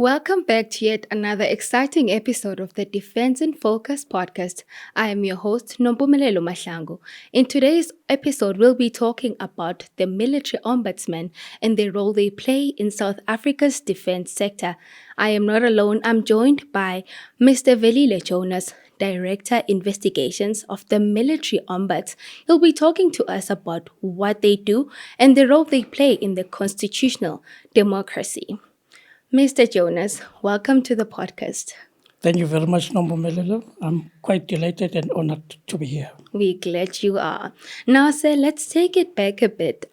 Welcome back to yet another exciting episode of the Defense in Focus podcast. I am your host, Nompumelelo Mahlangu. In today's episode, we'll be talking about the military ombudsman and the role they play in South Africa's defense sector. I am not alone. I'm joined by Mr. V.Jonase, Director Investigations of the Military Ombuds. He'll be talking to us about what they do and the role they play in the constitutional democracy. Mr. Jonase, welcome to the podcast. Thank you very much, Nompumelelo. I'm quite delighted and honored to be here. We're glad you are. Now, sir, let's take it back a bit.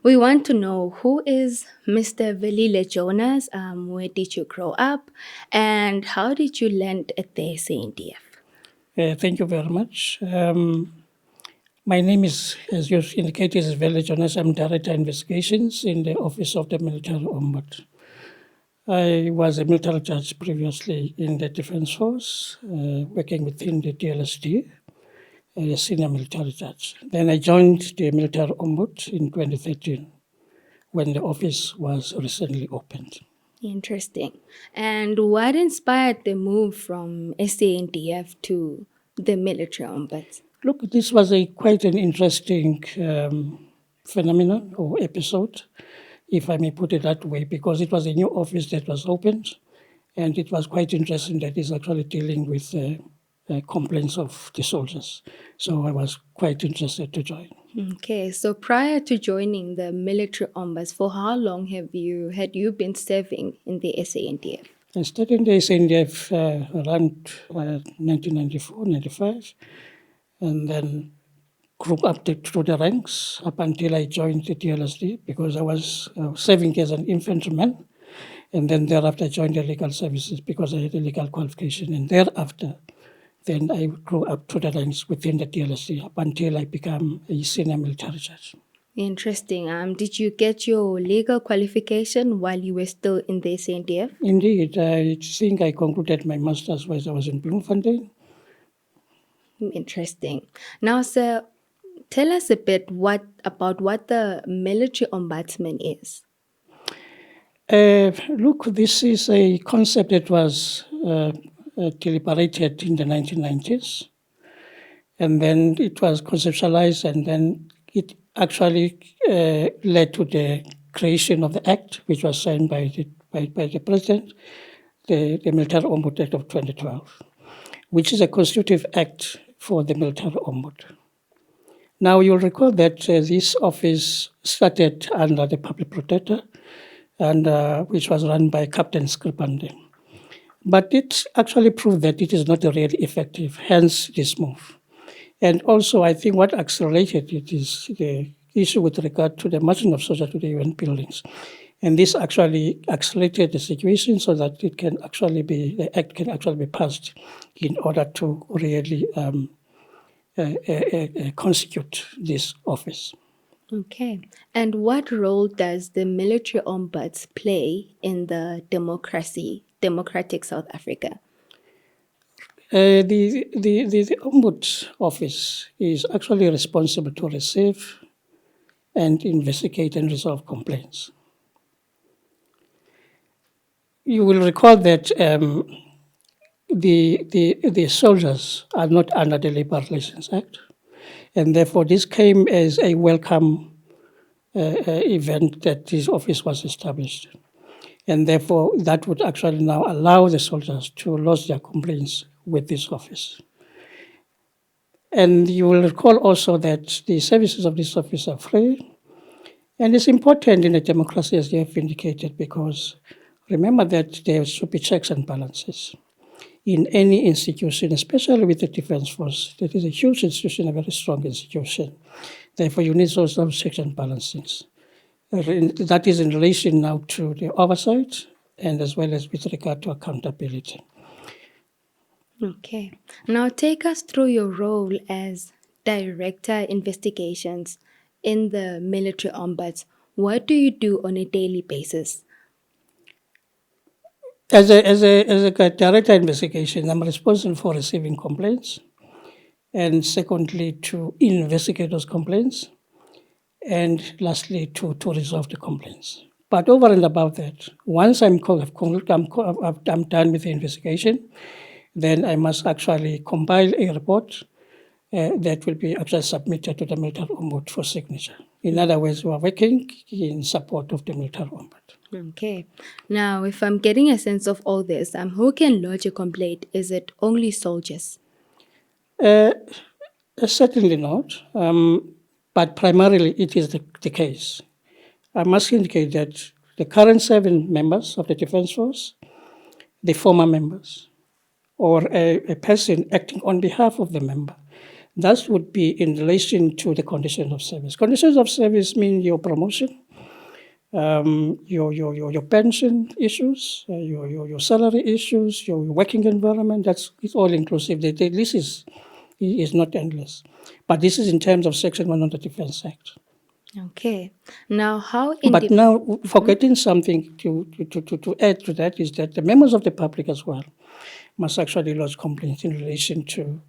We want to know, who is Mr. V.Jonase? Where did you grow up? And how did you land at the SANDF? Thank you very much. My name is, as you indicated, is V.Jonase. I'm Director Investigations in the Office of the Military Ombud. I was a military judge previously in the Defence Force, working within the DLSD, a senior military judge. Then I joined the Military Ombud in 2013 when the office was recently opened. Interesting. And what inspired the move from SANDF to the military ombuds? Look, this was quite an interesting phenomenon or episode, if I may put it that way, because it was a new office that was opened, and it was quite interesting that it's actually dealing with complaints of the soldiers. So I was quite interested to join. Okay, so prior to joining the military ombuds, for how long had you been serving in the SANDF? I started in the SANDF around 1994, 95, and then grew up through the ranks up until I joined the DLSD, because I was serving as an infantryman, and then thereafter I joined the legal services because I had a legal qualification, and thereafter then I grew up through the ranks within the DLSD up until I became a senior military judge. Interesting. Did you get your legal qualification while you were still in the SANDF? Indeed, I think I concluded my master's while I was in Bloemfontein. Interesting. Now, sir, tell us a bit about what the military ombudsman is. Look, this is a concept that was deliberated in the 1990s, and then it was conceptualized, and then it actually led to the creation of the Act, which was signed by the President, the Military Ombud Act of 2012, which is a constitutive act for the Military Ombud. Now, you'll recall that this office started under the Public Protector, and which was run by Captain Skripande. But it actually proved that it is not really effective, hence this move. And also, I think what accelerated it is the issue with regard to the marching of soldiers to the UN buildings. And this actually accelerated the situation so that the act can actually be passed in order to really constitute this office. Okay. And what role does the military ombuds play in the democratic South Africa? The Ombud office is actually responsible to receive and investigate and resolve complaints. You will recall that the soldiers are not under the Labour Relations Act, and therefore this came as a welcome event that this office was established. And therefore that would actually now allow the soldiers to lodge their complaints with this office. And you will recall also that the services of this office are free. And it's important in a democracy, as you have indicated, because remember that there should be checks and balances in any institution, especially with the Defence Force. That is a huge institution, a very strong institution. Therefore, you need those checks and balances. That is in relation now to the oversight and as well as with regard to accountability. Okay. Now take us through your role as Director Investigations in the military ombuds. What do you do on a daily basis? As a Director Investigation, I'm responsible for receiving complaints, and secondly, to investigate those complaints, and lastly, to resolve the complaints. But over and above that, once I'm done with the investigation, then I must actually compile a report that will be actually submitted to the military ombud for signature. In other words, we are working in support of the military ombud. Okay. Now, if I'm getting a sense of all this, who can lodge a complaint? Is it only soldiers? Certainly not, but primarily it is the case. I must indicate that the current 7 members of the Defence Force, the former members, or a person acting on behalf of the member, that would be in relation to the conditions of service. Conditions of service mean your promotion, your pension issues, your salary issues, your working environment. It's all inclusive. The list is not endless, but this is in terms of Section 1 of the Defence Act. Okay. Now, But now, forgetting something to add to that is that the members of the public as well must actually lodge complaints in relation to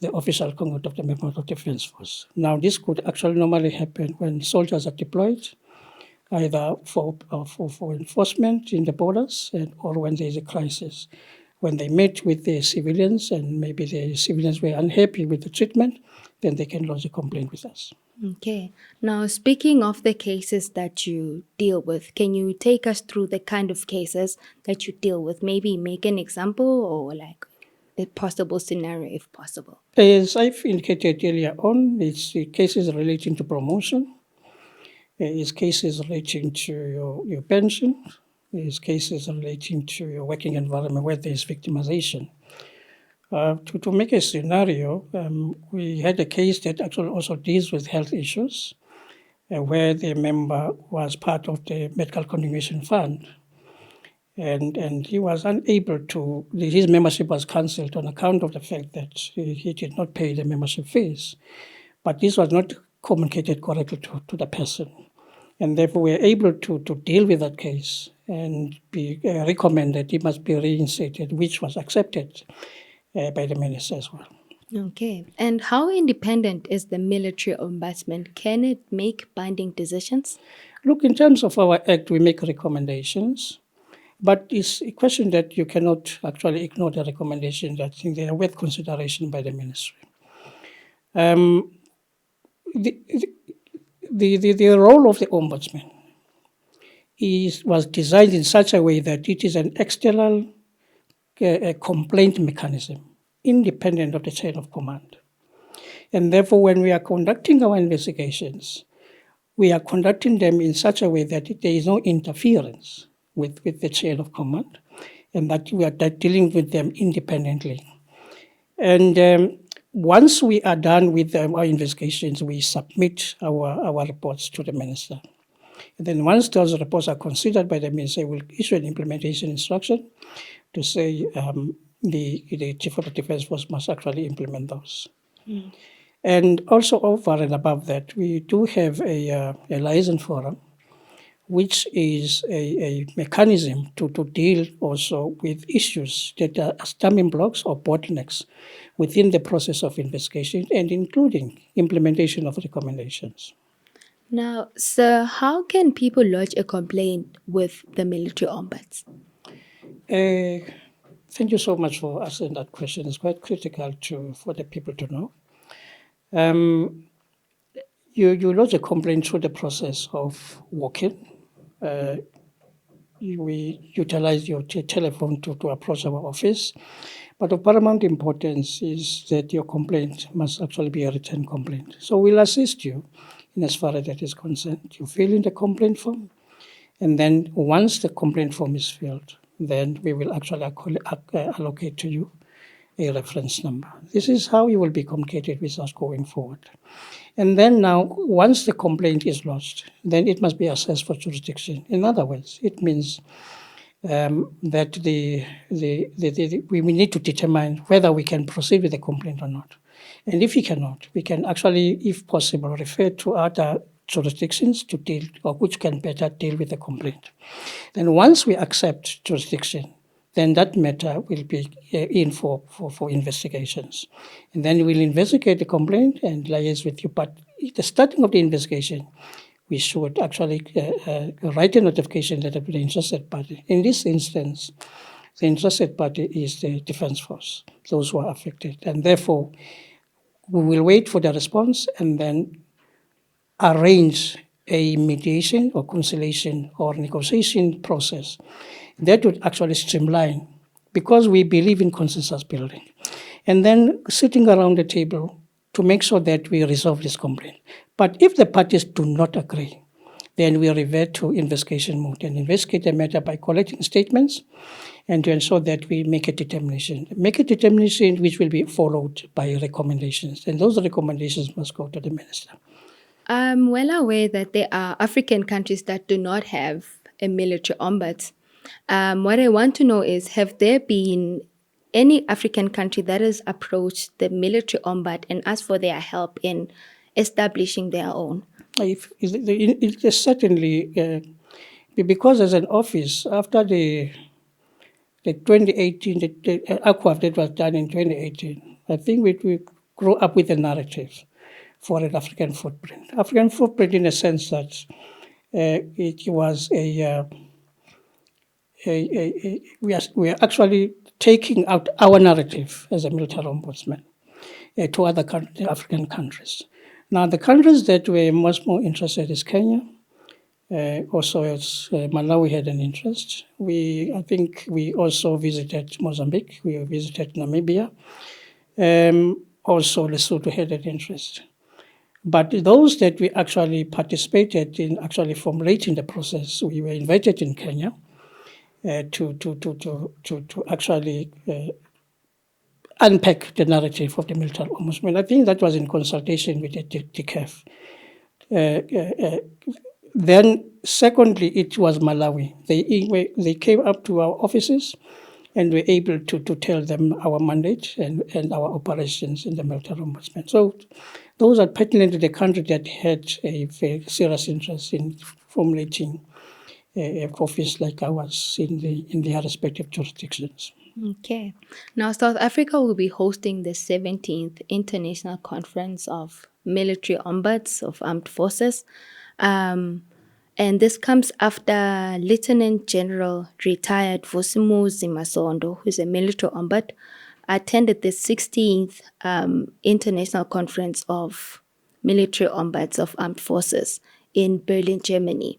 the official conduct of the members of the Defence Force. Now, this could actually normally happen when soldiers are deployed, either for enforcement in the borders or when there is a crisis. When they meet with the civilians and maybe the civilians were unhappy with the treatment, then they can lodge a complaint with us. Okay. Now, speaking of the cases that you deal with, can you take us through the kind of cases that you deal with? Maybe make an example or like a possible scenario if possible. As I've indicated earlier on, it's cases relating to promotion, it's cases relating to your pension, it's cases relating to your working environment where there is victimization. To make a scenario, we had a case that actually also deals with health issues, where the member was part of the medical continuation fund. And he was unable to, his membership was cancelled on account of the fact that he did not pay the membership fees. But this was not communicated correctly to the person. And therefore, we were able to deal with that case and be recommended he must be reinstated, which was accepted by the minister as well. Okay. And how independent is the military ombudsman? Can it make binding decisions? Look, in terms of our act, we make recommendations. But it's a question that you cannot actually ignore the recommendations. I think they are worth consideration by the ministry. The role of the ombudsman was designed in such a way that it is an external complaint mechanism, independent of the chain of command. And therefore, when we are conducting our investigations, we are conducting them in such a way that there is no interference with the chain of command, and that we are dealing with them independently. And once we are done with our investigations, we submit our reports to the minister. And then once those reports are considered by the minister, we'll issue an implementation instruction to say the Chief of the Defence Force must actually implement those. And also over and above that, we do have a liaison forum, which is a mechanism to deal also with issues that are stumbling blocks or bottlenecks within the process of investigation and including implementation of recommendations. Now, sir, how can people lodge a complaint with the military ombuds? Thank you so much for asking that question. It's quite critical for the people to know. You lodge a complaint through the process of walk-in. We utilize your telephone to approach our office. But of paramount importance is that your complaint must actually be a written complaint. So we'll assist you in as far as that is concerned. You fill in the complaint form, and then once the complaint form is filled, then we will actually allocate to you a reference number. This is how you will be communicated with us going forward. And then now, once the complaint is lodged, then it must be assessed for jurisdiction. In other words, it means that we need to determine whether we can proceed with the complaint or not. And if we cannot, we can actually, if possible, refer to other jurisdictions to deal, or which can better deal with the complaint. Then once we accept jurisdiction, then that matter will be in for investigations. And then we'll investigate the complaint and liaise with you. But at the starting of the investigation, we should actually write a notification letter to the interested party. In this instance, the interested party is the Defence Force, those who are affected. And therefore, we will wait for the response and then arrange a mediation or conciliation or negotiation process that would actually streamline, because we believe in consensus building. And then sitting around the table to make sure that we resolve this complaint. But if the parties do not agree, then we revert to investigation mode and investigate the matter by collecting statements and to ensure that we make a determination. Make a determination which will be followed by recommendations. And those recommendations must go to the minister. I'm well aware that there are African countries that do not have a military ombud. What I want to know is, have there been any African country that has approached the military ombud and asked for their help in establishing their own? It is certainly, because as an office, after the 2018, the AQUAF that was done in 2018, I think we grew up with a narrative for an African footprint. African footprint in the sense that it was we are actually taking out our narrative as a military ombudsman to other African countries. Now, the countries that were much more interested is Kenya. Also, as Malawi had an interest. I think we also visited Mozambique. We visited Namibia. Also, Lesotho had an interest. But those that we actually participated in, actually formulating the process, we were invited in Kenya to actually unpack the narrative of the military ombudsman. I think that was in consultation with the DCAF. Then, secondly, it was Malawi. They came up to our offices and were able to tell them our mandate and our operations in the military ombudsman. So those are pertinent to the country that had a very serious interest in formulating an office like ours in their respective jurisdictions. Okay. Now, South Africa will be hosting the 17th International Conference of Military Ombuds of Armed Forces. And this comes after Lieutenant General retired Vusimuzi Masondo, who's a military ombud, attended the 16th International Conference of Military Ombuds of Armed Forces in Berlin, Germany.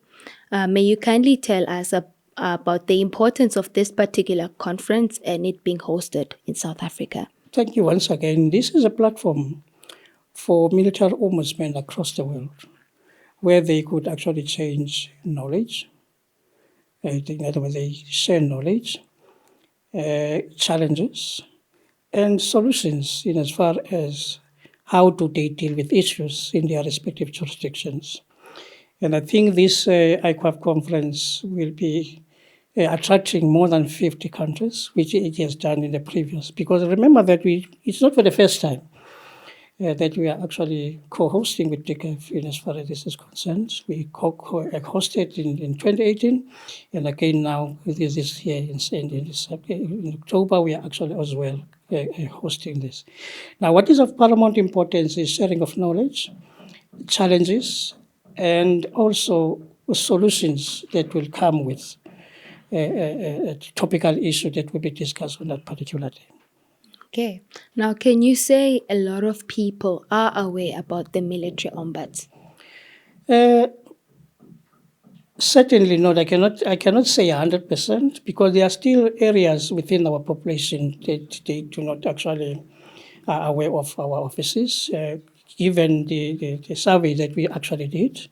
May you kindly tell us about the importance of this particular conference and it being hosted in South Africa? Thank you once again. This is a platform for military ombudsmen across the world, where they could actually change knowledge. In other words, they share knowledge, challenges, and solutions in as far as how do they deal with issues in their respective jurisdictions. And I think this IQAF conference will be attracting more than 50 countries, which it has done in the previous. Because remember that it's not for the first time that we are actually co-hosting with DCAF in as far as this is concerned. We hosted in 2018, and again now this year in October, we are actually as well hosting this. Now, what is of paramount importance is sharing of knowledge, challenges, and also solutions that will come with a topical issue that will be discussed on that particular day. Okay. Now, can you say a lot of people are aware about the military ombuds? Certainly not. I cannot say 100% because there are still areas within our population that they do not actually are aware of our offices. Given the survey that we actually did,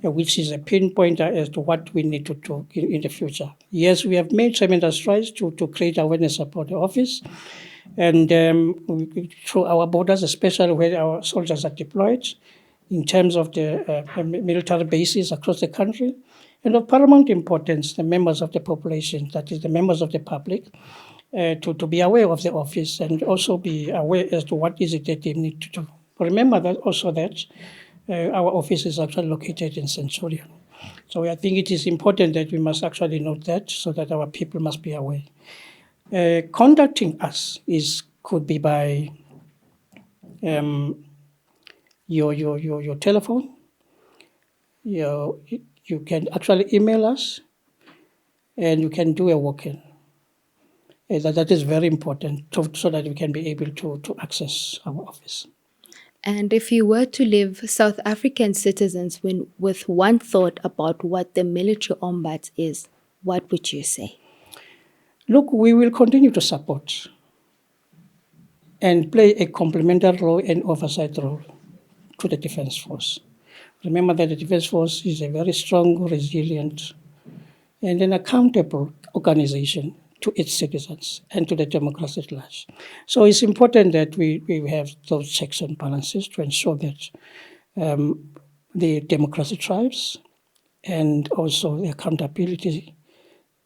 which is a pinpointer as to what we need to do in the future. Yes, we have made tremendous strides to create awareness about the office. And through our borders, especially where our soldiers are deployed, in terms of the military bases across the country, and of paramount importance, the members of the population, that is the members of the public, to be aware of the office and also be aware as to what is it that they need to do. Remember that also that our office is actually located in Centurion. So I think it is important that we must actually note that so that our people must be aware. Contacting us could be by your telephone, you can actually email us and you can do a walk-in. That is very important so that we can be able to access our office. And if you were to leave South African citizens with one thought about what the military ombud is, what would you say? Look, we will continue to support and play a complementary role and oversight role to the Defence Force. Remember that the Defence Force is a very strong, resilient, and an accountable organization to its citizens and to the democracy at large. So it's important that we have those checks and balances to ensure that the democracy thrives and also the accountability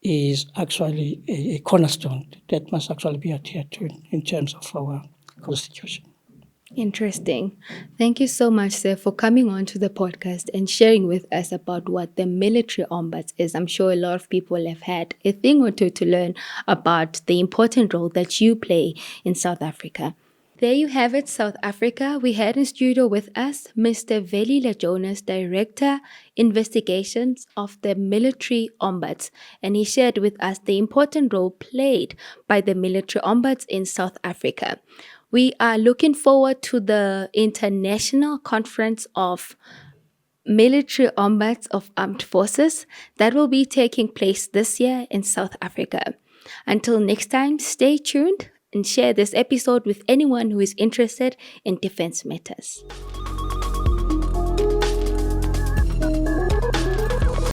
is actually a cornerstone that must actually be adhered to in terms of our constitution. Interesting. Thank you so much, sir, for coming on to the podcast and sharing with us about what the military ombud is. I'm sure a lot of people have had a thing or two to learn about the important role that you play in South Africa. There you have it, South Africa. We had in studio with us Mr. V.Jonase, Director, Investigations of the Military Ombuds, and he shared with us the important role played by the military ombuds in South Africa. We are looking forward to the International Conference of Military Ombuds of Armed Forces that will be taking place this year in South Africa. Until next time, stay tuned and share this episode with anyone who is interested in defense matters.